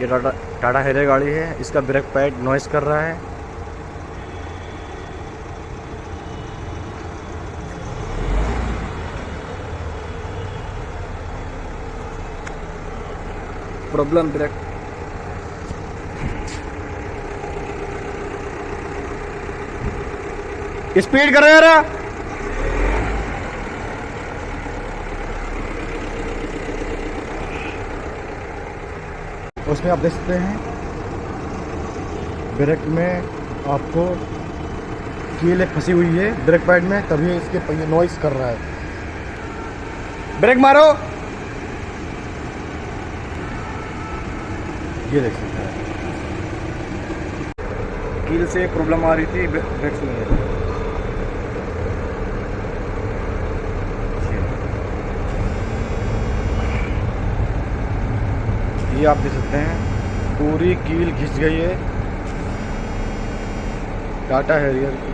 ये टाटा हैरियर गाड़ी है। इसका ब्रेक पैड नॉइस कर रहा है। Problem break. स्पीड करो यार। उसमें आप देख सकते हैं ब्रेक में आपको कील एक फंसी हुई है ब्रेक पैड में, तभी इसके पहिए नॉइस कर रहा है। ब्रेक मारो। ये देख सकते हैं कील से प्रॉब्लम आ रही थी ब्रेक से नहीं। ये आप देख सकते हैं पूरी कील घिस गई है टाटा हैरियर की।